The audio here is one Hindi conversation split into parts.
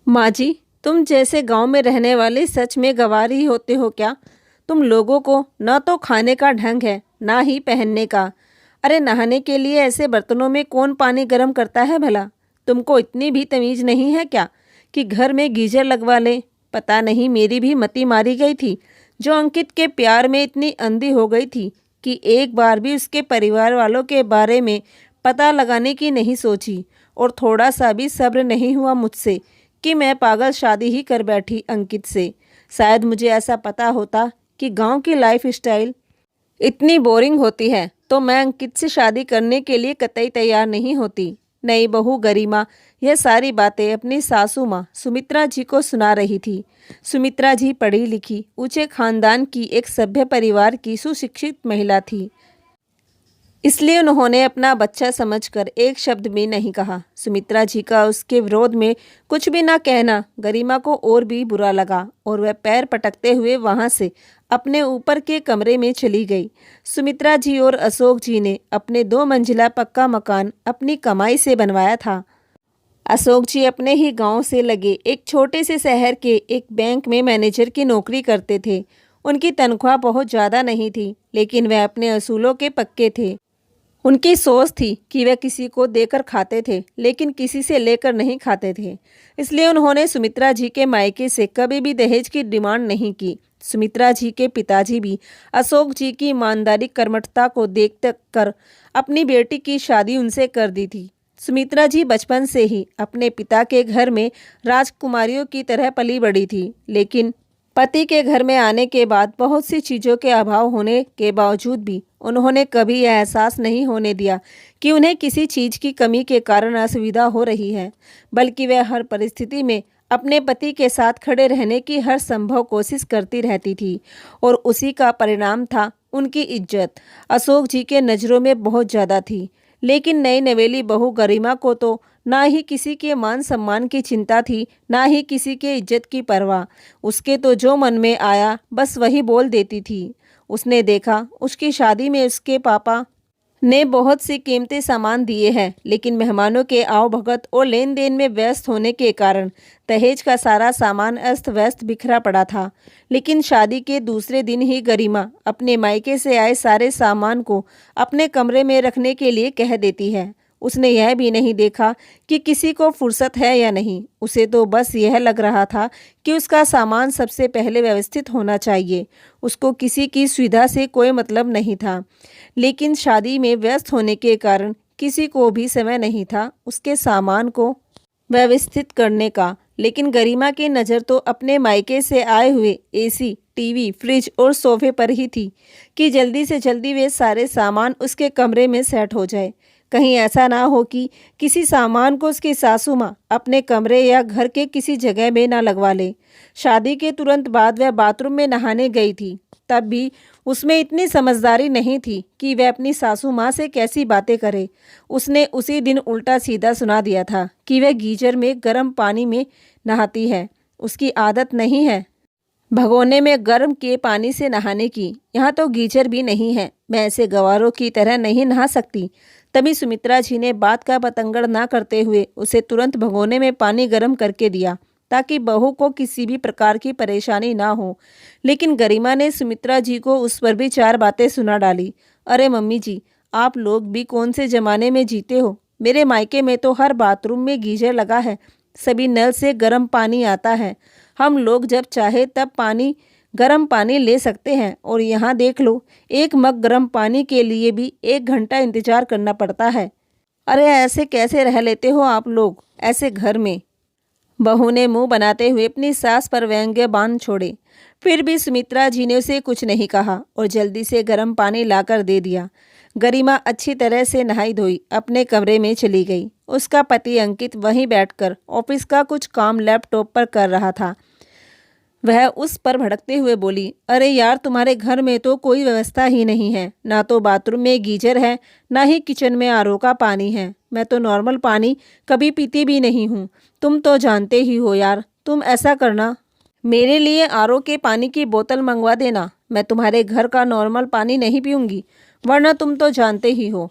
माँ जी, तुम जैसे गांव में रहने वाले सच में गँवार ही होते हो क्या? तुम लोगों को न तो खाने का ढंग है, ना ही पहनने का। अरे नहाने के लिए ऐसे बर्तनों में कौन पानी गर्म करता है भला? तुमको इतनी भी तमीज़ नहीं है क्या कि घर में गीजर लगवा ले? पता नहीं मेरी भी मति मारी गई थी, जो अंकित के प्यार में इतनी अंधी हो गई थी कि एक बार भी उसके परिवार वालों के बारे में पता लगाने की नहीं सोची, और थोड़ा सा भी सब्र नहीं हुआ मुझसे कि मैं पागल शादी ही कर बैठी अंकित से। शायद मुझे ऐसा पता होता कि गांव की लाइफ स्टाइल इतनी बोरिंग होती है तो मैं अंकित से शादी करने के लिए कतई तैयार नहीं होती। नई बहू गरिमा यह सारी बातें अपनी सासू माँ सुमित्रा जी को सुना रही थी। सुमित्रा जी पढ़ी लिखी ऊंचे खानदान की एक सभ्य परिवार की सुशिक्षित महिला थी, इसलिए उन्होंने अपना बच्चा समझकर एक शब्द भी नहीं कहा। सुमित्रा जी का उसके विरोध में कुछ भी ना कहना गरिमा को और भी बुरा लगा, और वह पैर पटकते हुए वहां से अपने ऊपर के कमरे में चली गई। सुमित्रा जी और अशोक जी ने अपने 2 मंजिला पक्का मकान अपनी कमाई से बनवाया था। अशोक जी अपने ही गांव से लगे एक छोटे से शहर के एक बैंक में मैनेजर की नौकरी करते थे। उनकी तनख्वाह बहुत ज़्यादा नहीं थी, लेकिन वह अपने असूलों के पक्के थे। उनकी सोच थी कि वे किसी को देकर खाते थे, लेकिन किसी से लेकर नहीं खाते थे। इसलिए उन्होंने सुमित्रा जी के मायके से कभी भी दहेज की डिमांड नहीं की। सुमित्रा जी के पिताजी भी अशोक जी की ईमानदारी कर्मठता को देख कर अपनी बेटी की शादी उनसे कर दी थी। सुमित्रा जी बचपन से ही अपने पिता के घर में राजकुमारियों की तरह पली बड़ी थी, लेकिन पति के घर में आने के बाद बहुत सी चीज़ों के अभाव होने के बावजूद भी उन्होंने कभी यह एहसास नहीं होने दिया कि उन्हें किसी चीज़ की कमी के कारण असुविधा हो रही है, बल्कि वह हर परिस्थिति में अपने पति के साथ खड़े रहने की हर संभव कोशिश करती रहती थी, और उसी का परिणाम था उनकी इज्जत अशोक जी के नज़रों में बहुत ज़्यादा थी। लेकिन नई नवेली बहू गरिमा को तो ना ही किसी के मान सम्मान की चिंता थी, ना ही किसी के इज्जत की परवाह। उसके तो जो मन में आया बस वही बोल देती थी। उसने देखा उसकी शादी में उसके पापा ने बहुत सी कीमती सामान दिए हैं, लेकिन मेहमानों के आवभगत और लेन देन में व्यस्त होने के कारण दहेज का सारा सामान अस्त व्यस्त बिखरा पड़ा था। लेकिन शादी के दूसरे दिन ही गरिमा अपने मायके से आए सारे सामान को अपने कमरे में रखने के लिए कह देती है। उसने यह भी नहीं देखा कि किसी को फुर्सत है या नहीं। उसे तो बस यह लग रहा था कि उसका सामान सबसे पहले व्यवस्थित होना चाहिए। उसको किसी की सुविधा से कोई मतलब नहीं था, लेकिन शादी में व्यस्त होने के कारण किसी को भी समय नहीं था उसके सामान को व्यवस्थित करने का। लेकिन गरिमा की नज़र तो अपने मायके से आए हुए एसी, टीवी, फ्रिज और सोफे पर ही थी कि जल्दी से जल्दी वे सारे सामान उसके कमरे में सेट हो जाए। कहीं ऐसा ना हो कि किसी सामान को उसकी सासू माँ अपने कमरे या घर के किसी जगह में ना लगवा ले। शादी के तुरंत बाद वह बाथरूम में नहाने गई थी, तब भी उसमें इतनी समझदारी नहीं थी कि वह अपनी सासू माँ से कैसी बातें करे। उसने उसी दिन उल्टा सीधा सुना दिया था कि वह गीजर में गर्म पानी में नहाती है। उसकी आदत नहीं है भगोने में गर्म के पानी से नहाने की। यहाँ तो गीजर भी नहीं है, मैं ऐसे गंवारों की तरह नहीं नहा सकती। तभी सुमित्रा जी ने बात का बतंगड़ ना करते हुए उसे तुरंत भगोने में पानी गर्म करके दिया, ताकि बहू को किसी भी प्रकार की परेशानी ना हो। लेकिन गरिमा ने सुमित्रा जी को उस पर भी 4 बातें सुना डाली। अरे मम्मी जी, आप लोग भी कौन से ज़माने में जीते हो? मेरे मायके में तो हर बाथरूम में गीजर लगा है, सभी नल से गर्म पानी आता है। हम लोग जब चाहे तब गर्म पानी ले सकते हैं, और यहाँ देख लो, एक मग गर्म पानी के लिए भी 1 घंटा इंतजार करना पड़ता है। अरे ऐसे कैसे रह लेते हो आप लोग ऐसे घर में? बहू ने मुंह बनाते हुए अपनी सास पर व्यंग्य बाण छोड़े। फिर भी सुमित्रा जी ने उसे कुछ नहीं कहा और जल्दी से गर्म पानी लाकर दे दिया। गरिमा अच्छी तरह से नहाई धोई अपने कमरे में चली गई। उसका पति अंकित वहीं बैठकर ऑफिस का कुछ काम लैपटॉप पर कर रहा था। वह उस पर भड़कते हुए बोली, अरे यार, तुम्हारे घर में तो कोई व्यवस्था ही नहीं है। ना तो बाथरूम में गीजर है, ना ही किचन में आरओ का पानी है। मैं तो नॉर्मल पानी कभी पीती भी नहीं हूँ। तुम तो जानते ही हो यार। तुम ऐसा करना, मेरे लिए आरओ के पानी की बोतल मंगवा देना। मैं तुम्हारे घर का नॉर्मल पानी नहीं पीऊँगी, वरना तुम तो जानते ही हो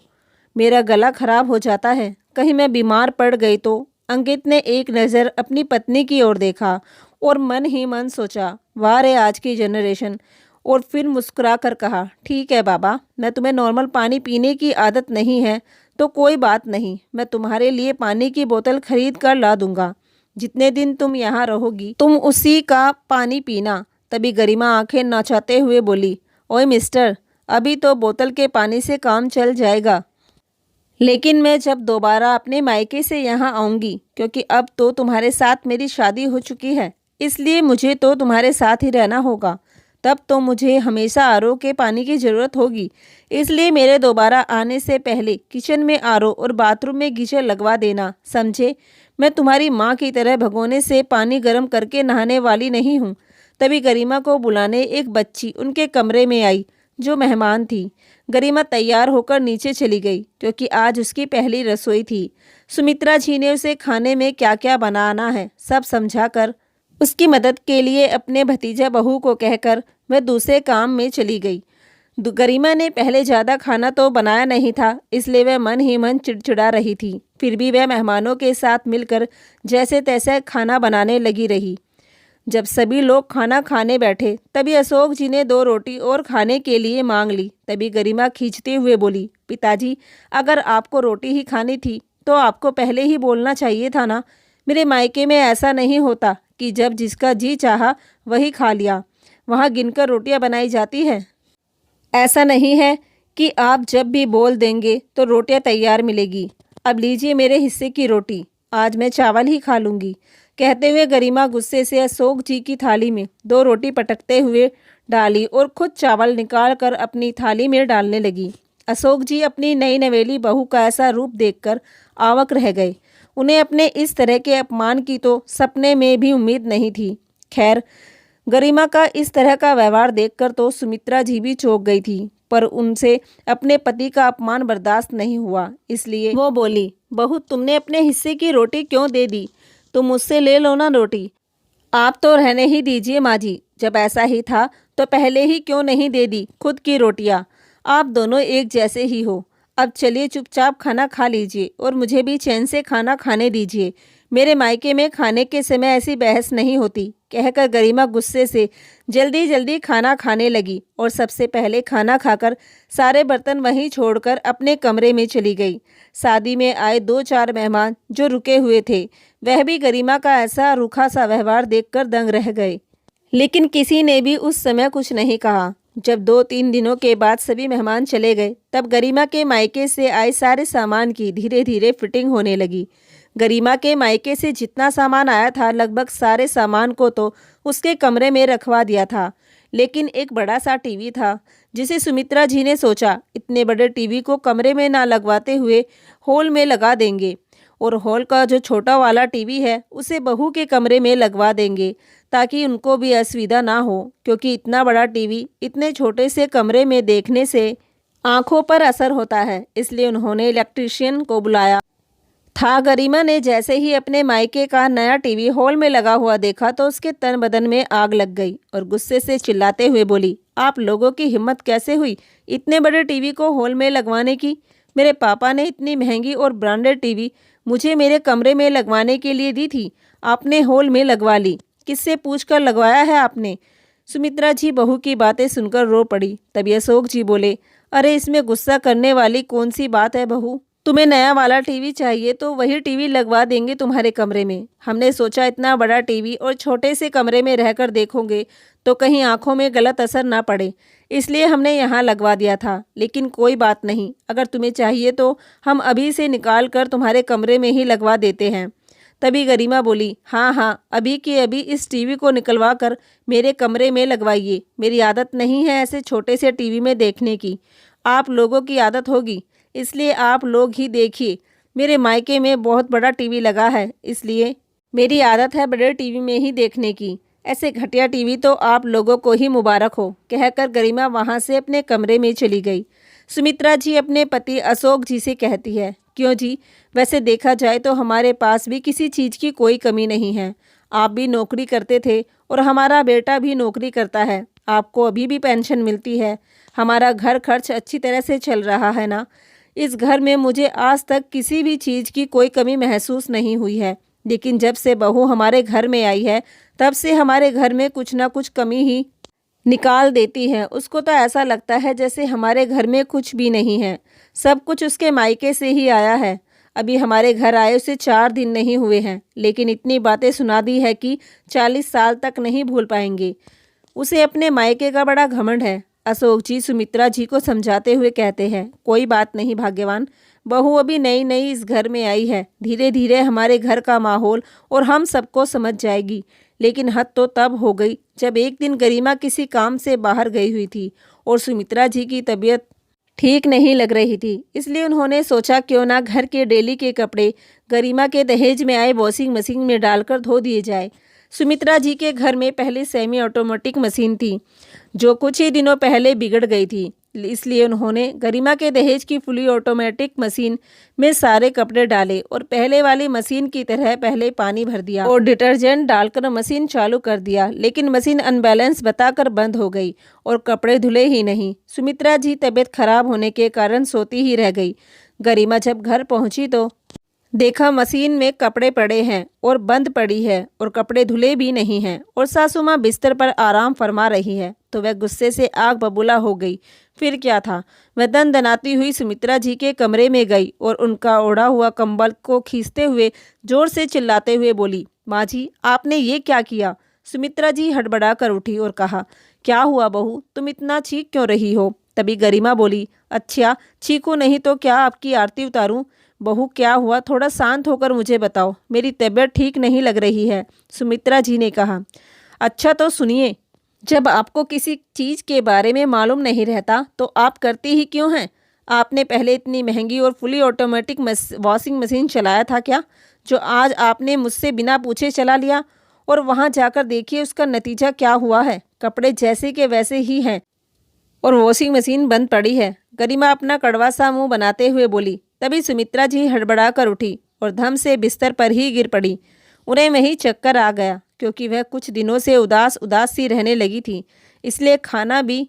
मेरा गला खराब हो जाता है। कहीं मैं बीमार पड़ गई तो अंकित ने एक नज़र अपनी पत्नी की ओर देखा और मन ही मन सोचा, वाह रे आज की जनरेशन। और फिर मुस्कुरा कर कहा, ठीक है बाबा, मैं तुम्हें नॉर्मल पानी पीने की आदत नहीं है तो कोई बात नहीं, मैं तुम्हारे लिए पानी की बोतल खरीद कर ला दूंगा। जितने दिन तुम यहाँ रहोगी तुम उसी का पानी पीना। तभी गरिमा आंखें नचाते हुए बोली, ओए मिस्टर, अभी तो बोतल के पानी से काम चल जाएगा, लेकिन मैं जब दोबारा अपने मायके से यहाँ आऊँगी, क्योंकि अब तो तुम्हारे साथ मेरी शादी हो चुकी है, इसलिए मुझे तो तुम्हारे साथ ही रहना होगा। तब तो मुझे हमेशा आरओ के पानी की ज़रूरत होगी, इसलिए मेरे दोबारा आने से पहले किचन में आरओ और बाथरूम में गीजर लगवा देना, समझे। मैं तुम्हारी माँ की तरह भगोने से पानी गर्म करके नहाने वाली नहीं हूँ। तभी गरिमा को बुलाने एक बच्ची उनके कमरे में आई जो मेहमान थी। गरिमा तैयार होकर नीचे चली गई क्योंकि आज उसकी पहली रसोई थी। सुमित्रा जी ने उसे खाने में क्या क्या बनाना है सब समझाकर उसकी मदद के लिए अपने भतीजा बहू को कहकर वह दूसरे काम में चली गई। गरिमा ने पहले ज़्यादा खाना तो बनाया नहीं था, इसलिए वह मन ही मन चिड़चिड़ा रही थी। फिर भी वह मेहमानों के साथ मिलकर जैसे तैसे खाना बनाने लगी रही। जब सभी लोग खाना खाने बैठे तभी अशोक जी ने 2 रोटी और खाने के लिए मांग ली। तभी गरिमा खींचते हुए बोली, पिताजी, अगर आपको रोटी ही खानी थी तो आपको पहले ही बोलना चाहिए था ना। मेरे मायके में ऐसा नहीं होता कि जब जिसका जी चाहा वही खा लिया। वहाँ गिनकर रोटियाँ बनाई जाती है। ऐसा नहीं है कि आप जब भी बोल देंगे तो रोटियाँ तैयार मिलेगी। अब लीजिए मेरे हिस्से की रोटी, आज मैं चावल ही खा लूँगी। कहते हुए गरिमा गुस्से से अशोक जी की थाली में 2 रोटी पटकते हुए डाली और खुद चावल निकाल कर अपनी थाली में डालने लगी। अशोक जी अपनी नई नवेली बहू का ऐसा रूप देखकर आवाक रह गए। उन्हें अपने इस तरह के अपमान की तो सपने में भी उम्मीद नहीं थी। खैर, गरिमा का इस तरह का व्यवहार देखकर तो सुमित्रा जी भी चौंक गई थी, पर उनसे अपने पति का अपमान बर्दाश्त नहीं हुआ, इसलिए वो बोली, बहू, तुमने अपने हिस्से की रोटी क्यों दे दी? तुम मुझसे ले लो ना रोटी। आप तो रहने ही दीजिए माँ जी, जब ऐसा ही था तो पहले ही क्यों नहीं दे दी खुद की रोटियाँ। आप दोनों एक जैसे ही हो। अब चलिए चुपचाप खाना खा लीजिए और मुझे भी चैन से खाना खाने दीजिए। मेरे मायके में खाने के समय ऐसी बहस नहीं होती, कहकर गरिमा गुस्से से जल्दी जल्दी खाना खाने लगी और सबसे पहले खाना खाकर सारे बर्तन वहीं छोड़कर अपने कमरे में चली गई। शादी में आए 2-4 मेहमान जो रुके हुए थे वह भी गरिमा का ऐसा रूखा सा व्यवहार देखकर दंग रह गए, लेकिन किसी ने भी उस समय कुछ नहीं कहा। जब 2-3 दिनों के बाद सभी मेहमान चले गए तब गरिमा के मायके से आए सारे सामान की धीरे धीरे फिटिंग होने लगी। गरिमा के मायके से जितना सामान आया था लगभग सारे सामान को तो उसके कमरे में रखवा दिया था, लेकिन एक बड़ा सा टीवी था जिसे सुमित्रा जी ने सोचा इतने बड़े टीवी को कमरे में ना लगवाते हुए हॉल में लगा देंगे और हॉल का जो छोटा वाला टीवी है उसे बहू के कमरे में लगवा देंगे ताकि उनको भी असुविधा ना हो, क्योंकि इतना बड़ा टीवी इतने छोटे से कमरे में देखने से आंखों पर असर होता है। इसलिए उन्होंने इलेक्ट्रीशियन को बुलाया था। गरिमा ने जैसे ही अपने मायके का नया टीवी हॉल में लगा हुआ देखा तो उसके तन बदन में आग लग गई और गुस्से से चिल्लाते हुए बोली, आप लोगों की हिम्मत कैसे हुई इतने बड़े टीवी को हॉल में लगवाने की? मेरे पापा ने इतनी महंगी और ब्रांडेड टीवी मुझे मेरे कमरे में लगवाने के लिए दी थी, आपने हॉल में लगवा ली। किससे पूछकर लगवाया है आपने? सुमित्रा जी बहू की बातें सुनकर रो पड़ी। तभी अशोक जी बोले, अरे इसमें गुस्सा करने वाली कौन सी बात है बहू, तुम्हें नया वाला टीवी चाहिए तो वही टीवी लगवा देंगे तुम्हारे कमरे में। हमने सोचा इतना बड़ा टीवी और छोटे से कमरे में रहकर देखोगे तो कहीं आंखों में गलत असर ना पड़े, इसलिए हमने यहाँ लगवा दिया था। लेकिन कोई बात नहीं, अगर तुम्हें चाहिए तो हम अभी से निकाल कर तुम्हारे कमरे में ही लगवा देते हैं। तभी गरिमा बोली, हाँ हाँ, अभी के अभी इस टीवी को निकलवा कर मेरे कमरे में लगवाइए। मेरी आदत नहीं है ऐसे छोटे से टीवी में देखने की, आप लोगों की आदत होगी, इसलिए आप लोग ही देखिए। मेरे मायके में बहुत बड़ा टीवी लगा है, इसलिए मेरी आदत है बड़े टीवी में ही देखने की। ऐसे घटिया टीवी तो आप लोगों को ही मुबारक हो, कहकर गरिमा वहाँ से अपने कमरे में चली गई। सुमित्रा जी अपने पति अशोक जी से कहती है, क्यों जी, वैसे देखा जाए तो हमारे पास भी किसी चीज़ की कोई कमी नहीं है। आप भी नौकरी करते थे और हमारा बेटा भी नौकरी करता है, आपको अभी भी पेंशन मिलती है, हमारा घर खर्च अच्छी तरह से चल रहा है ना। इस घर में मुझे आज तक किसी भी चीज़ की कोई कमी महसूस नहीं हुई है, लेकिन जब से बहू हमारे घर में आई है तब से हमारे घर में कुछ ना कुछ कमी ही निकाल देती है। उसको तो ऐसा लगता है जैसे हमारे घर में कुछ भी नहीं है, सब कुछ उसके मायके से ही आया है। अभी हमारे घर आए उसे 4 दिन नहीं हुए हैं, लेकिन इतनी बातें सुना दी है कि 40 साल तक नहीं भूल पाएंगे। उसे अपने मायके का बड़ा घमंड है। अशोक जी सुमित्रा जी को समझाते हुए कहते हैं, कोई बात नहीं भाग्यवान, बहू अभी नई नई इस घर में आई है, धीरे धीरे हमारे घर का माहौल और हम सबको समझ जाएगी। लेकिन हद तो तब हो गई जब एक दिन गरिमा किसी काम से बाहर गई हुई थी और सुमित्रा जी की तबीयत ठीक नहीं लग रही थी, इसलिए उन्होंने सोचा क्यों ना घर के डेली के कपड़े गरिमा के दहेज में आए वॉशिंग मशीन में डालकर धो दिए जाए। सुमित्रा जी के घर में पहले सेमी ऑटोमेटिक मशीन थी जो कुछ ही दिनों पहले बिगड़ गई थी, इसलिए उन्होंने गरिमा के दहेज की फुली ऑटोमेटिक मशीन में सारे कपड़े डाले और पहले वाली मशीन की तरह पहले पानी भर दिया और डिटर्जेंट डालकर मशीन चालू कर दिया, लेकिन मशीन अनबैलेंस बताकर बंद हो गई और कपड़े धुले ही नहीं। सुमित्रा जी तबीयत खराब होने के कारण सोती ही रह गई। गरिमा जब घर पहुंची तो देखा मशीन में कपड़े पड़े हैं और बंद पड़ी है और कपड़े धुले भी नहीं हैं और सासू माँ बिस्तर पर आराम फरमा रही है, तो वह गुस्से से आग बबूला हो गई। फिर क्या था, वह दनदनाती हुई सुमित्रा जी के कमरे में गई और उनका ओढ़ा हुआ कंबल को खींचते हुए जोर से चिल्लाते हुए बोली, माँ जी आपने ये क्या किया। सुमित्रा जी हड़बड़ा कर उठी और कहा, क्या हुआ बहू, तुम इतना चीख क्यों रही हो। तभी गरिमा बोली, अच्छा चीखूं नहीं तो क्या आपकी आरती उतारूं। बहू क्या हुआ, थोड़ा शांत होकर मुझे बताओ, मेरी तबीयत ठीक नहीं लग रही है। सुमित्रा जी ने कहा, अच्छा तो सुनिए, जब आपको किसी चीज़ के बारे में मालूम नहीं रहता तो आप करती ही क्यों हैं। आपने पहले इतनी महंगी और फुली ऑटोमेटिक वॉशिंग मशीन चलाया था क्या, जो आज आपने मुझसे बिना पूछे चला लिया। और वहाँ जाकर देखिए उसका नतीजा क्या हुआ है, कपड़े जैसे के वैसे ही हैं और वॉशिंग मशीन बंद पड़ी है। गरिमा अपना कड़वा सा मुंह बनाते हुए बोली। तभी सुमित्रा जी हड़बड़ा कर उठी और धम से बिस्तर पर ही गिर पड़ी। उन्हें वहीं चक्कर आ गया, क्योंकि वह कुछ दिनों से उदास उदास सी रहने लगी थी, इसलिए खाना भी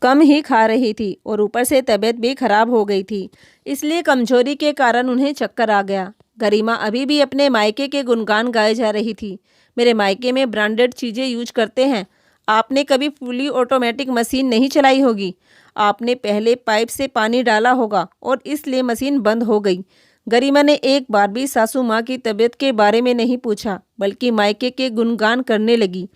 कम ही खा रही थी और ऊपर से तबीयत भी खराब हो गई थी, इसलिए कमजोरी के कारण उन्हें चक्कर आ गया। गरिमा अभी भी अपने मायके के गुणगान गाए जा रही थी। मेरे मायके में ब्रांडेड चीज़ें यूज करते हैं, आपने कभी फुली ऑटोमेटिक मशीन नहीं चलाई होगी, आपने पहले पाइप से पानी डाला होगा और इसलिए मशीन बंद हो गई। गरिमा ने एक बार भी सासू माँ की तबीयत के बारे में नहीं पूछा, बल्कि मायके के गुणगान करने लगी।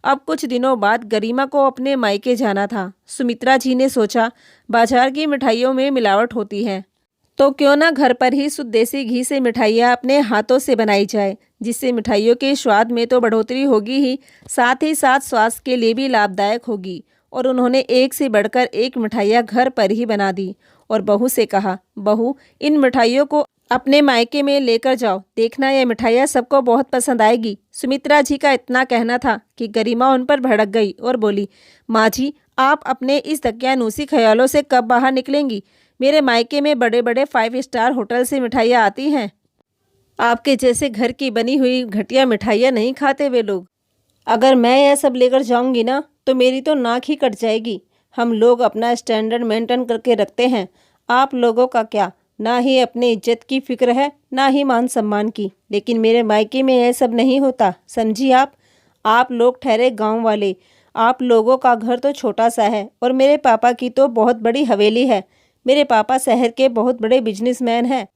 अब कुछ दिनों बाद गरिमा को अपने मायके जाना था। सुमित्रा जी ने सोचा, बाजार की मिठाइयों में मिलावट होती है, तो क्यों ना घर पर ही शुद्ध देसी घी से मिठाइयाँ अपने हाथों से बनाई जाए, जिससे मिठाइयों के स्वाद में तो बढ़ोतरी होगी ही साथ स्वास्थ्य के लिए भी लाभदायक होगी। और उन्होंने एक से बढ़कर एक मिठाइयाँ घर पर ही बना दी और बहू से कहा, बहू इन मिठाइयों को अपने मायके में लेकर जाओ, देखना यह मिठाइयाँ सबको बहुत पसंद आएगी। सुमित्रा जी का इतना कहना था कि गरिमा उन पर भड़क गई और बोली, माँ जी आप अपने इस दकियानूसी ख्यालों से कब बाहर निकलेंगी। मेरे मायके में बड़े बड़े 5 स्टार होटल से मिठाइयाँ आती हैं, आपके जैसे घर की बनी हुई घटिया मिठाइयाँ नहीं खाते वे लोग। अगर मैं यह सब लेकर जाऊंगी ना तो मेरी तो नाक ही कट जाएगी। हम लोग अपना स्टैंडर्ड मेंटेन करके रखते हैं, आप लोगों का क्या, ना ही अपनी इज्जत की फिक्र है ना ही मान सम्मान की। लेकिन मेरे मायके में यह सब नहीं होता, समझी आप लोग ठहरे गांव वाले, आप लोगों का घर तो छोटा सा है और मेरे पापा की तो बहुत बड़ी हवेली है। मेरे पापा शहर के बहुत बड़े बिजनेसमैन हैं।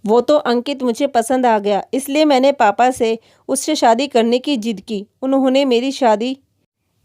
वो तो अंकित मुझे पसंद आ गया, इसलिए मैंने पापा से उससे शादी करने की जिद की, उन्होंने मेरी शादी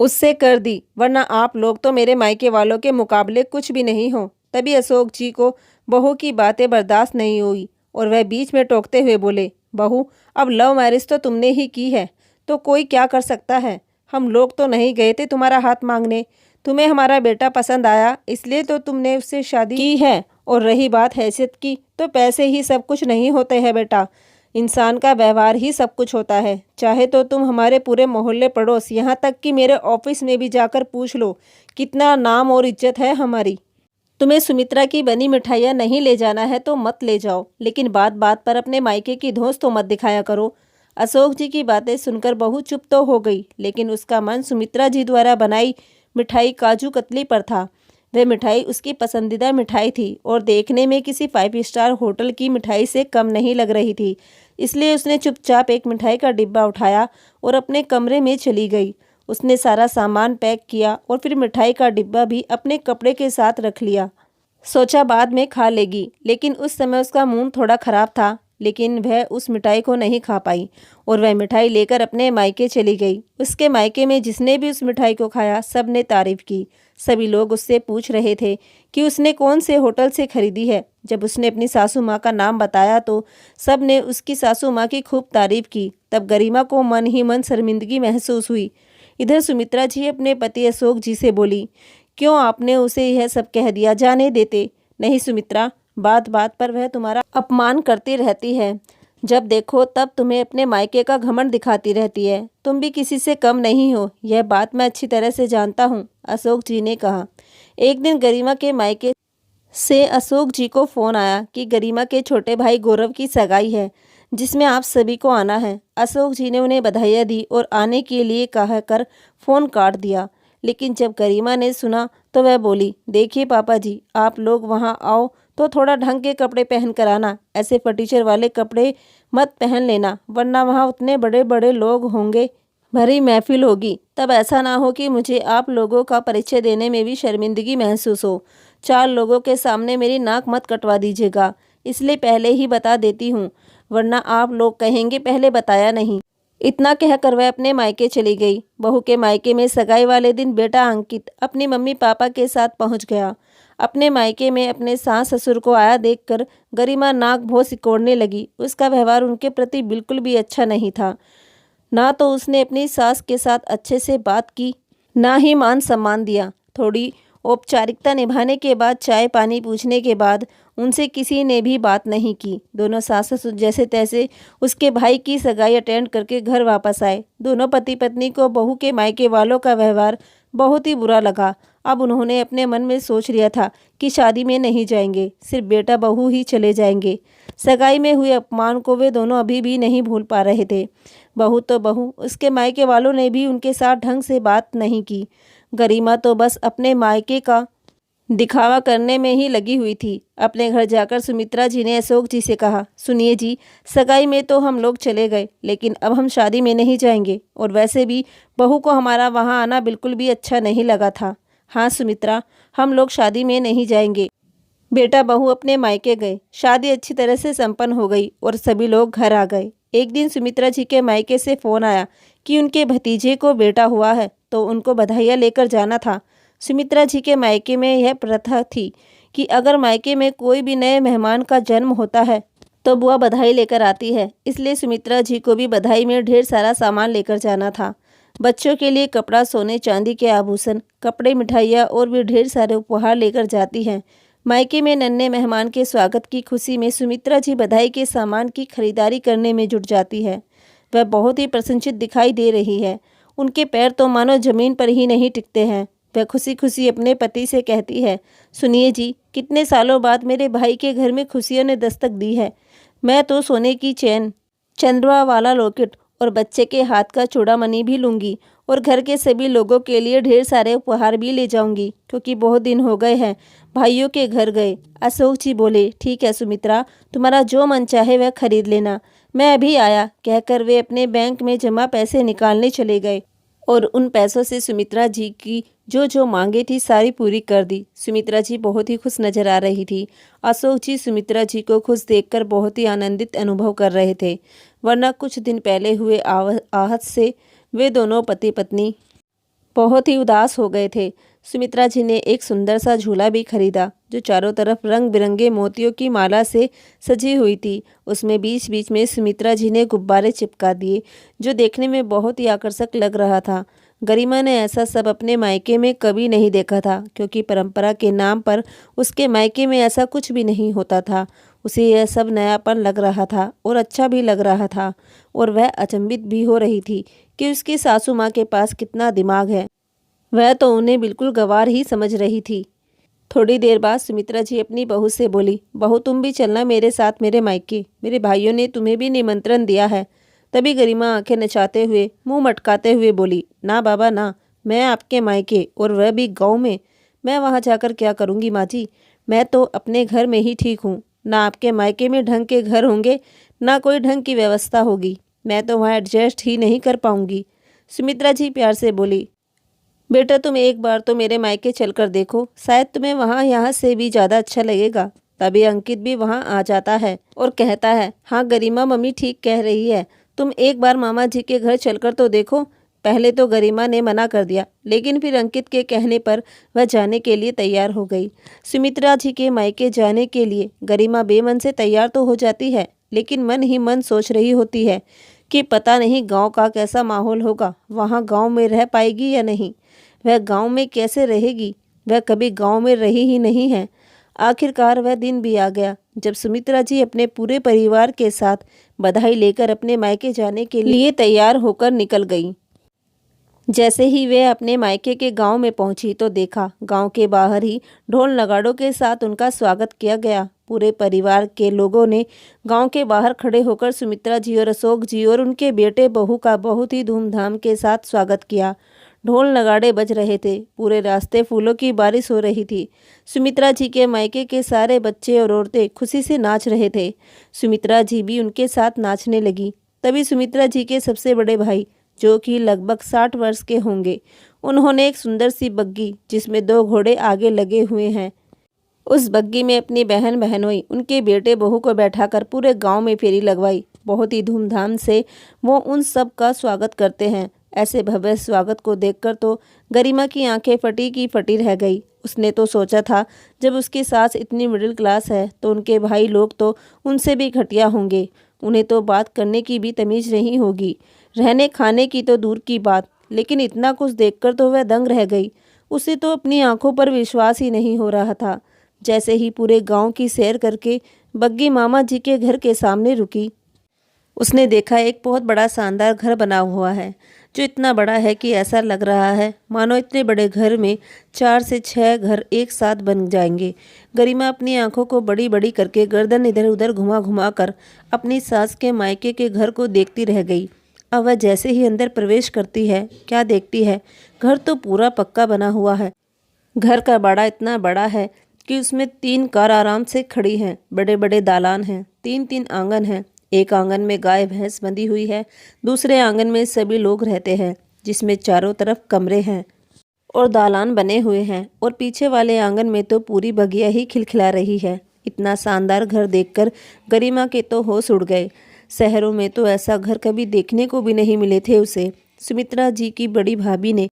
उससे कर दी, वरना आप लोग तो मेरे मायके वालों के मुकाबले कुछ भी नहीं हो। तभी अशोक जी को बहू की बातें बर्दाश्त नहीं हुई और वह बीच में टोकते हुए बोले, बहू अब लव मैरिज तो तुमने ही की है तो कोई क्या कर सकता है। हम लोग तो नहीं गए थे तुम्हारा हाथ मांगने, तुम्हें हमारा बेटा पसंद आया इसलिए तो तुमने उससे शादी की है। और रही बात हैसियत की, तो पैसे ही सब कुछ नहीं होते हैं बेटा, इंसान का व्यवहार ही सब कुछ होता है। चाहे तो तुम हमारे पूरे मोहल्ले पड़ोस, यहाँ तक कि मेरे ऑफिस में भी जाकर पूछ लो, कितना नाम और इज्जत है हमारी। तुम्हें सुमित्रा की बनी मिठाइयाँ नहीं ले जाना है तो मत ले जाओ, लेकिन बात बात पर अपने मायके की धौंस तो मत दिखाया करो। अशोक जी की बातें सुनकर बहू चुप तो हो गई, लेकिन उसका मन सुमित्रा जी द्वारा बनाई मिठाई काजू कतली पर था। वह मिठाई उसकी पसंदीदा मिठाई थी और देखने में किसी 5 स्टार होटल की मिठाई से कम नहीं लग रही थी। इसलिए उसने चुपचाप एक मिठाई का डिब्बा उठाया और अपने कमरे में चली गई। उसने सारा सामान पैक किया और फिर मिठाई का डिब्बा भी अपने कपड़े के साथ रख लिया। सोचा बाद में खा लेगी, लेकिन उस समय उसका मूड थोड़ा खराब था। लेकिन वह उस मिठाई को नहीं खा पाई और वह मिठाई लेकर अपने मायके चली गई। उसके मायके में जिसने भी उस मिठाई को खाया सब ने तारीफ की। सभी लोग उससे पूछ रहे थे कि उसने कौन से होटल से खरीदी है। जब उसने अपनी सासू माँ का नाम बताया तो सब ने उसकी सासू माँ की खूब तारीफ की। तब गरिमा को मन ही मन शर्मिंदगी महसूस हुई। इधर सुमित्रा जी अपने पति अशोक जी से बोली, क्यों आपने उसे यह सब कह दिया, जाने देते। नहीं सुमित्रा, बात बात पर वह तुम्हारा अपमान करती रहती है। जब देखो तब तुम्हें अपने मायके का घमंड दिखाती रहती है। तुम भी किसी से कम नहीं हो, यह बात मैं अच्छी तरह से जानता हूँ, अशोक जी ने कहा। एक दिन गरिमा के मायके से अशोक जी को फोन आया कि गरिमा के छोटे भाई गौरव की सगाई है, जिसमें आप सभी को आना है। अशोक जी ने उन्हें बधाइयाँ दी और आने के लिए कहकर फ़ोन काट दिया। लेकिन जब गरिमा ने सुना तो वह बोली, देखिए पापा जी, आप लोग वहाँ आओ तो थोड़ा ढंग के कपड़े पहन कर आना। ऐसे फटीचर वाले कपड़े मत पहन लेना, वरना वहाँ उतने बड़े बड़े लोग होंगे, भरी महफिल होगी। तब ऐसा ना हो कि मुझे आप लोगों का परिचय देने में भी शर्मिंदगी महसूस हो। 4 लोगों के सामने मेरी नाक मत कटवा दीजिएगा, इसलिए पहले ही बता देती हूँ, वरना आप लोग कहेंगे पहले बताया नहीं। इतना कहकर वह अपने मायके चली गई। बहू के मायके में सगाई वाले दिन बेटा अंकित अपनी मम्मी पापा के साथ पहुंच गया। अपने मायके में अपने सास ससुर को आया देखकर गरिमा नाक भौं सिकोड़ने लगी। उसका व्यवहार उनके प्रति बिल्कुल भी अच्छा नहीं था। ना तो उसने अपनी सास के साथ अच्छे से बात की, ना ही मान सम्मान दिया। थोड़ी औपचारिकता निभाने के बाद, चाय पानी पूछने के बाद उनसे किसी ने भी बात नहीं की। दोनों सास ससुर जैसे तैसे उसके भाई की सगाई अटेंड करके घर वापस आए। दोनों पति पत्नी को बहू के मायके वालों का व्यवहार बहुत ही बुरा लगा। अब उन्होंने अपने मन में सोच लिया था कि शादी में नहीं जाएंगे, सिर्फ बेटा बहू ही चले जाएंगे। सगाई में हुए अपमान को वे दोनों अभी भी नहीं भूल पा रहे थे। बहू तो बहू, उसके मायके वालों ने भी उनके साथ ढंग से बात नहीं की। गरिमा तो बस अपने मायके का दिखावा करने में ही लगी हुई थी। अपने घर जाकर सुमित्रा जी ने अशोक जी से कहा, सुनिए जी, सगाई में तो हम लोग चले गए, लेकिन अब हम शादी में नहीं जाएंगे। और वैसे भी बहू को हमारा वहाँ आना बिल्कुल भी अच्छा नहीं लगा था। हाँ सुमित्रा, हम लोग शादी में नहीं जाएंगे। बेटा बहू अपने मायके गए। शादी अच्छी तरह से संपन्न हो गई और सभी लोग घर आ गए। एक दिन सुमित्रा जी के मायके से फ़ोन आया कि उनके भतीजे को बेटा हुआ है, तो उनको बधाइयाँ लेकर जाना था। सुमित्रा जी के मायके में यह प्रथा थी कि अगर मायके में कोई भी नए मेहमान का जन्म होता है तो बुआ बधाई लेकर आती है। इसलिए सुमित्रा जी को भी बधाई में ढेर सारा सामान लेकर जाना था। बच्चों के लिए कपड़ा, सोने चांदी के आभूषण, कपड़े, मिठाइयाँ और भी ढेर सारे उपहार लेकर जाती हैं। मायके में नन्हे मेहमान के स्वागत की खुशी में सुमित्रा जी बधाई के सामान की खरीदारी करने में जुट जाती है। वह बहुत ही प्रसन्नचित दिखाई दे रही है। उनके पैर तो मानो जमीन पर ही नहीं टिकते हैं। वह खुशी खुशी अपने पति से कहती है, सुनिए जी, कितने सालों बाद मेरे भाई के घर में खुशियों ने दस्तक दी है। मैं तो सोने की चैन, चंद्रमा वाला लॉकेट और बच्चे के हाथ का चूड़ामणि भी लूँगी और घर के सभी लोगों के लिए ढेर सारे उपहार भी ले जाऊंगी, क्योंकि बहुत दिन हो गए हैं भाइयों के घर गए। अशोक जी बोले, ठीक है सुमित्रा, तुम्हारा जो मन चाहे वह खरीद लेना, मैं अभी आया, कहकर वे अपने बैंक में जमा पैसे निकालने चले गए और उन पैसों से सुमित्रा जी की जो जो मांगे थी सारी पूरी कर दी। सुमित्रा जी बहुत ही खुश नजर आ रही थी। अशोक जी सुमित्रा जी को खुश देखकर बहुत ही आनंदित अनुभव कर रहे थे, वरना कुछ दिन पहले हुए आहत से वे दोनों पति पत्नी बहुत ही उदास हो गए थे। सुमित्रा जी ने एक सुंदर सा झूला भी खरीदा जो चारों तरफ रंग बिरंगे मोतियों की माला से सजी हुई थी। उसमें बीच बीच में सुमित्रा जी ने गुब्बारे चिपका दिए जो देखने में बहुत ही आकर्षक लग रहा था। गरिमा ने ऐसा सब अपने मायके में कभी नहीं देखा था, क्योंकि परंपरा के नाम पर उसके मायके में ऐसा कुछ भी नहीं होता था। उसे यह सब नयापन लग रहा था और अच्छा भी लग रहा था, और वह अचंभित भी हो रही थी कि उसकी सासू माँ के पास कितना दिमाग है। वह तो उन्हें बिल्कुल गंवार ही समझ रही थी। थोड़ी देर बाद सुमित्रा जी अपनी बहू से बोली, बहू तुम भी चलना मेरे साथ मेरे मायके, मेरे भाइयों ने तुम्हें भी निमंत्रण दिया है। तभी गरिमा आंखें नचाते हुए, मुंह मटकाते हुए बोली, ना बाबा ना, मैं आपके मायके, और वह भी गाँव में। मैं वहाँ जाकर क्या करूँगी माँ जी? मैं तो अपने घर में ही ठीक हूँ। ना आपके मायके में ढंग के घर होंगे, ना कोई ढंग की व्यवस्था होगी। मैं तो वहाँ एडजस्ट ही नहीं कर पाऊँगी। सुमित्रा जी प्यार से बोली, बेटा तुम एक बार तो मेरे मायके चलकर देखो, शायद तुम्हें वहाँ यहाँ से भी ज़्यादा अच्छा लगेगा। तभी अंकित भी वहाँ आ जाता है और कहता है, हाँ गरिमा मम्मी ठीक कह रही है, तुम एक बार मामा जी के घर चलकर तो देखो। पहले तो गरिमा ने मना कर दिया, लेकिन फिर अंकित के कहने पर वह जाने के लिए तैयार हो गई। सुमित्रा जी के मायके जाने के लिए गरिमा बेमन से तैयार तो हो जाती है, लेकिन मन ही मन सोच रही होती है कि पता नहीं गांव का कैसा माहौल होगा, वहाँ गांव में रह पाएगी या नहीं। वह गांव में कैसे रहेगी? वह कभी गांव में रही ही नहीं है। आखिरकार वह दिन भी आ गया जब सुमित्रा जी अपने पूरे परिवार के साथ बधाई लेकर अपने मायके जाने के लिए तैयार होकर निकल गई। जैसे ही वे अपने मायके के गांव में पहुंची तो देखा गांव के बाहर ही ढोल नगाड़ों के साथ उनका स्वागत किया गया। पूरे परिवार के लोगों ने गांव के बाहर खड़े होकर सुमित्रा जी और अशोक जी और उनके बेटे बहू का बहुत ही धूमधाम के साथ स्वागत किया। ढोल नगाड़े बज रहे थे, पूरे रास्ते फूलों की बारिश हो रही थी। सुमित्रा जी के मायके के सारे बच्चे और औरतें खुशी से नाच रहे थे। सुमित्रा जी भी उनके साथ नाचने लगी। तभी सुमित्रा जी के सबसे बड़े भाई, जो कि लगभग 60 वर्ष के होंगे, उन्होंने एक सुंदर सी बग्गी जिसमें 2 घोड़े आगे लगे हुए हैं, उस बग्गी में अपनी बहन बहनोई उनके बेटे बहू को बैठाकर पूरे गांव में फेरी लगवाई। बहुत ही धूमधाम से वो उन सब का स्वागत करते हैं। ऐसे भव्य स्वागत को देखकर तो गरिमा की आंखें फटी की फटी रह गई। उसने तो सोचा था जब उसकी सास इतनी मिडिल क्लास है तो उनके भाई लोग तो उनसे भी घटिया होंगे, उन्हें तो बात करने की भी तमीज नहीं होगी, रहने खाने की तो दूर की बात। लेकिन इतना कुछ देखकर तो वह दंग रह गई। उसे तो अपनी आंखों पर विश्वास ही नहीं हो रहा था। जैसे ही पूरे गांव की सैर करके बग्गी मामा जी के घर के सामने रुकी, उसने देखा एक बहुत बड़ा शानदार घर बना हुआ है, जो इतना बड़ा है कि ऐसा लग रहा है मानो इतने बड़े घर में 4 से 6 घर एक साथ बन जाएंगे। गरिमा अपनी आंखों को बड़ी बड़ी करके गर्दन इधर उधर घुमा घुमा कर अपनी सास के मायके के घर को देखती रह गई। अब वह जैसे ही अंदर प्रवेश करती है, क्या देखती है, घर तो पूरा पक्का बना हुआ है। घर का बाड़ा इतना बड़ा है कि उसमें 3 कार आराम से खड़ी हैं। बड़े बड़े दालान हैं, 3-3 आंगन हैं। एक आंगन में गाय भैंस बंधी हुई है, दूसरे आंगन में सभी लोग रहते हैं, जिसमें चारों तरफ कमरे हैं और दालान बने हुए हैं। और पीछे वाले आंगन में तो पूरी बगिया ही खिलखिला रही है। इतना शानदार घर देखकर गरिमा के तो होश उड़ गए। शहरों में तो ऐसा घर कभी देखने को भी नहीं मिले थे उसे। सुमित्रा जी की बड़ी भाभी ने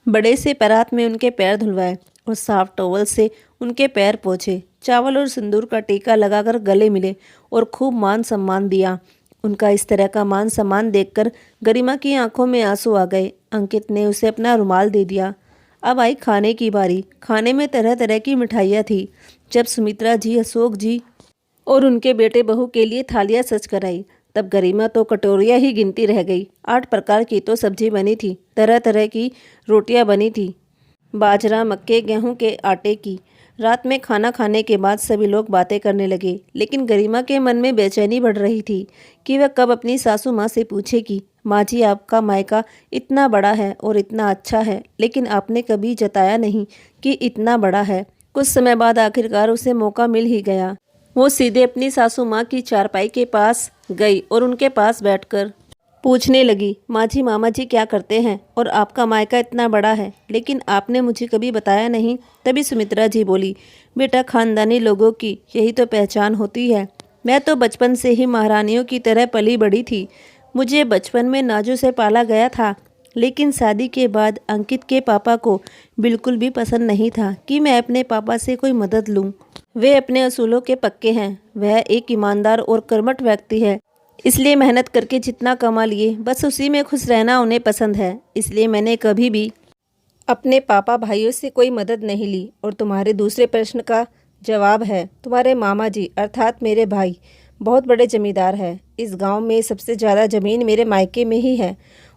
बड़े से परात में उनके पैर धुलवाए और साफ टॉवल से उनके पैर पोंछे, चावल और सिंदूर का टीका लगाकर गले मिले और खूब मान सम्मान दिया। उनका इस तरह का मान सम्मान देखकर गरिमा की आंखों में आंसू आ गए। अंकित ने उसे अपना रुमाल दे दिया। अब आई खाने की बारी। खाने में तरह तरह की मिठाइयाँ थी। जब सुमित्रा जी, अशोक जी और उनके बेटे बहू के लिए थालियाँ सज कर आई, तब गरिमा तो कटोरियाँ ही गिनती रह गई। 8 प्रकार की तो सब्जी बनी थी, तरह तरह की रोटियाँ बनी थी, बाजरा, मक्के, गेहूं के आटे की। रात में खाना खाने के बाद सभी लोग बातें करने लगे, लेकिन गरिमा के मन में बेचैनी बढ़ रही थी कि वह कब अपनी सासू माँ से पूछेगी, माँ जी आपका मायका इतना बड़ा है और इतना अच्छा है, लेकिन आपने कभी जताया नहीं कि इतना बड़ा है। कुछ समय बाद आखिरकार उसे मौका मिल ही गया। वो सीधे अपनी सासू माँ की चारपाई के पास गई और उनके पास बैठकर पूछने लगी, माँ जी मामा जी क्या करते हैं और आपका मायका इतना बड़ा है, लेकिन आपने मुझे कभी बताया नहीं। तभी सुमित्रा जी बोली, बेटा खानदानी लोगों की यही तो पहचान होती है। मैं तो बचपन से ही महारानियों की तरह पली बड़ी थी। मुझे बचपन में नाजों से पाला गया था, लेकिन शादी के बाद अंकित के पापा को बिल्कुल भी पसंद नहीं था कि मैं अपने पापा से कोई मदद लूँ। वे अपने असूलों के पक्के हैं। वह एक ईमानदार और कर्मठ व्यक्ति है, इसलिए मेहनत करके जितना कमा लिए बस उसी में खुश रहना उन्हें पसंद है। इसलिए मैंने कभी भी अपने पापा भाइयों से कोई मदद नहीं ली। और तुम्हारे दूसरे प्रश्न का जवाब है, तुम्हारे मामा जी अर्थात मेरे भाई बहुत बड़े जमींदार हैं। इस गांव में सबसे ज़्यादा ज़मीन मेरे मायके में ही है।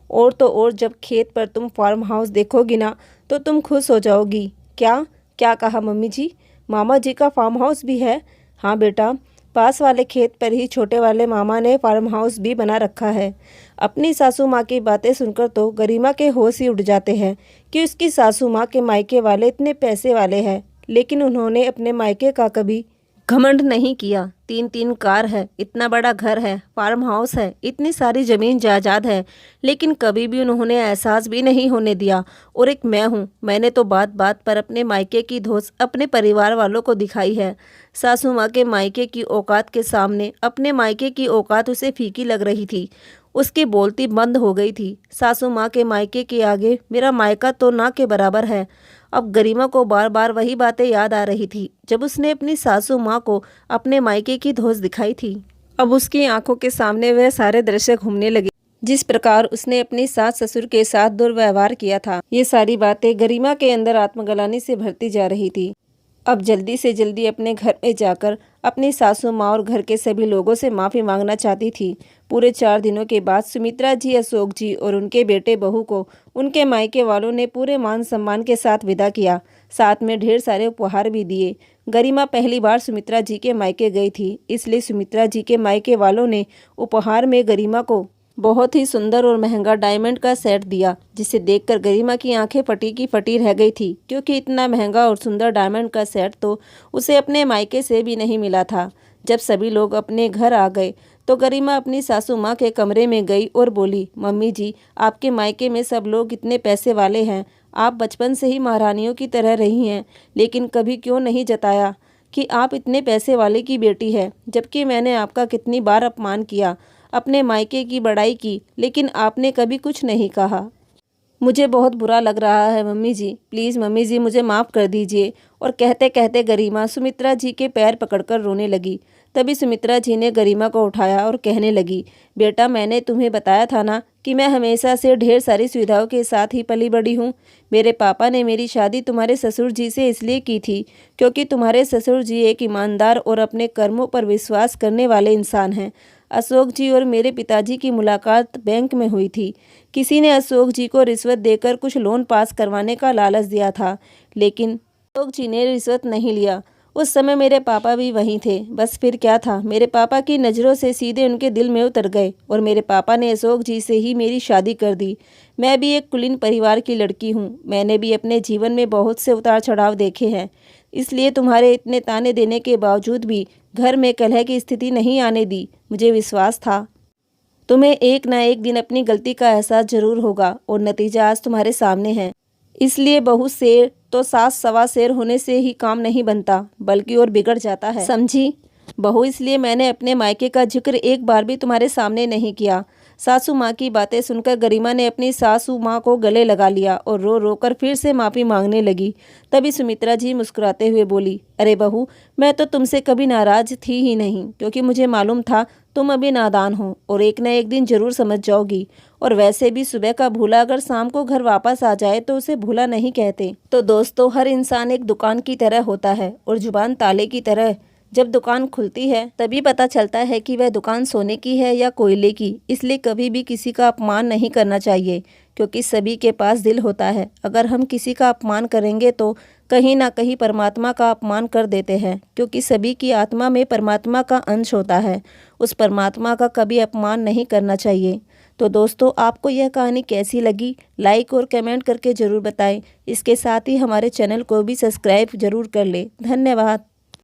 और तो और जब खेत पर तुम फार्म हाउस देखोगी ना तो तुम खुश हो जाओगी। क्या क्या कहा मम्मी जी? मामा जी का फार्म हाउस भी है? हाँ बेटा, पास वाले खेत पर ही छोटे वाले मामा ने फार्म हाउस भी बना रखा है। अपनी सासू माँ की बातें सुनकर तो गरिमा के होश ही उड़ जाते हैं कि उसकी सासू माँ के मायके वाले इतने पैसे वाले हैं, लेकिन उन्होंने अपने मायके का कभी घमंड नहीं किया। 3-3 कार है, इतना बड़ा घर है, फार्म हाउस है, इतनी सारी ज़मीन जायदाद है, लेकिन कभी भी उन्होंने एहसास भी नहीं होने दिया। और एक मैं हूँ, मैंने तो बात बात पर अपने मायके की धौंस अपने परिवार वालों को दिखाई है। सासू माँ के मायके की औकात के सामने अपने मायके की औकात उसे फीकी लग रही थी। उसकी बोलती बंद हो गई थी। सासू माँ के मायके के आगे मेरा मायका तो ना के बराबर है। अब गरिमा को बार बार वही बातें याद आ रही थी जब उसने अपनी सासू माँ को अपने मायके की धौंस दिखाई थी। अब उसकी आंखों के सामने वह सारे दृश्य घूमने लगे, जिस प्रकार उसने अपनी सास ससुर के साथ दुर्व्यवहार किया था। ये सारी बातें गरिमा के अंदर आत्मग्लानि से भरती जा रही थी। अब जल्दी से जल्दी अपने घर में जाकर अपनी सासू माँ और घर के सभी लोगों से माफ़ी मांगना चाहती थी। पूरे 4 दिनों के बाद सुमित्रा जी, अशोक जी और उनके बेटे बहू को उनके मायके वालों ने पूरे मान सम्मान के साथ विदा किया। साथ में ढेर सारे उपहार भी दिए। गरिमा पहली बार सुमित्रा जी के मायके गई थी, इसलिए सुमित्रा जी के मायके वालों ने उपहार में गरिमा को बहुत ही सुंदर और महंगा डायमंड का सेट दिया, जिसे देखकर गरिमा की आंखें फटी की फटी रह गई थी, क्योंकि इतना महंगा और सुंदर डायमंड का सेट तो उसे अपने मायके से भी नहीं मिला था। जब सभी लोग अपने घर आ गए तो गरिमा अपनी सासू माँ के कमरे में गई और बोली, मम्मी जी, आपके मायके में सब लोग इतने पैसे वाले हैं, आप बचपन से ही महारानियों की तरह रही हैं, लेकिन कभी क्यों नहीं जताया कि आप इतने पैसे वाले की बेटी है, जबकि मैंने आपका कितनी बार अपमान किया, अपने मायके की बड़ाई की, लेकिन आपने कभी कुछ नहीं कहा। मुझे बहुत बुरा लग रहा है मम्मी जी, प्लीज़ मम्मी जी मुझे माफ़ कर दीजिए। और कहते कहते गरिमा सुमित्रा जी के पैर पकड़कर रोने लगी। तभी सुमित्रा जी ने गरिमा को उठाया और कहने लगी, बेटा, मैंने तुम्हें बताया था ना कि मैं हमेशा से ढेर सारी सुविधाओं के साथ ही पली बड़ी हूँ। मेरे पापा ने मेरी शादी तुम्हारे ससुर जी से इसलिए की थी क्योंकि तुम्हारे ससुर जी एक ईमानदार और अपने कर्मों पर विश्वास करने वाले इंसान हैं। अशोक जी और मेरे पिताजी की मुलाकात बैंक में हुई थी। किसी ने अशोक जी को रिश्वत देकर कुछ लोन पास करवाने का लालच दिया था, लेकिन अशोक जी ने रिश्वत नहीं लिया। उस समय मेरे पापा भी वहीं थे। बस फिर क्या था, मेरे पापा की नज़रों से सीधे उनके दिल में उतर गए और मेरे पापा ने अशोक जी से ही मेरी शादी कर दी। मैं भी एक कुलीन परिवार की लड़की हूँ। मैंने भी अपने जीवन में बहुत से उतार चढ़ाव देखे हैं, इसलिए तुम्हारे इतने ताने देने के बावजूद भी घर में कलह की स्थिति नहीं आने दी। मुझे विश्वास था तुम्हें एक ना एक दिन अपनी गलती का एहसास जरूर होगा और नतीजा आज तुम्हारे सामने है। इसलिए बहू शेर तो सास सवा शेर होने से ही काम नहीं बनता, बल्कि और बिगड़ जाता है, समझी बहू। इसलिए मैंने अपने मायके का जिक्र एक बार भी तुम्हारे सामने नहीं किया। सासू माँ की बातें सुनकर गरिमा ने अपनी सासू माँ को गले लगा लिया और रो रो कर फिर से माफ़ी मांगने लगी। तभी सुमित्रा जी मुस्कुराते हुए बोली, अरे बहू, मैं तो तुमसे कभी नाराज थी ही नहीं, क्योंकि मुझे मालूम था तुम अभी नादान हो और एक न एक दिन जरूर समझ जाओगी। और वैसे भी सुबह का भूला अगर शाम को घर वापस आ जाए तो उसे भूला नहीं कहते। तो दोस्तों, हर इंसान एक दुकान की तरह होता है और जुबान ताले की तरह। जब दुकान खुलती है तभी पता चलता है कि वह दुकान सोने की है या कोयले की। इसलिए कभी भी किसी का अपमान नहीं करना चाहिए, क्योंकि सभी के पास दिल होता है। अगर हम किसी का अपमान करेंगे तो कहीं ना कहीं परमात्मा का अपमान कर देते हैं, क्योंकि सभी की आत्मा में परमात्मा का अंश होता है। उस परमात्मा का कभी अपमान नहीं करना चाहिए। तो दोस्तों, आपको यह कहानी कैसी लगी, लाइक और कमेंट करके ज़रूर बताएं। इसके साथ ही हमारे चैनल को भी सब्सक्राइब जरूर कर लें। धन्यवाद।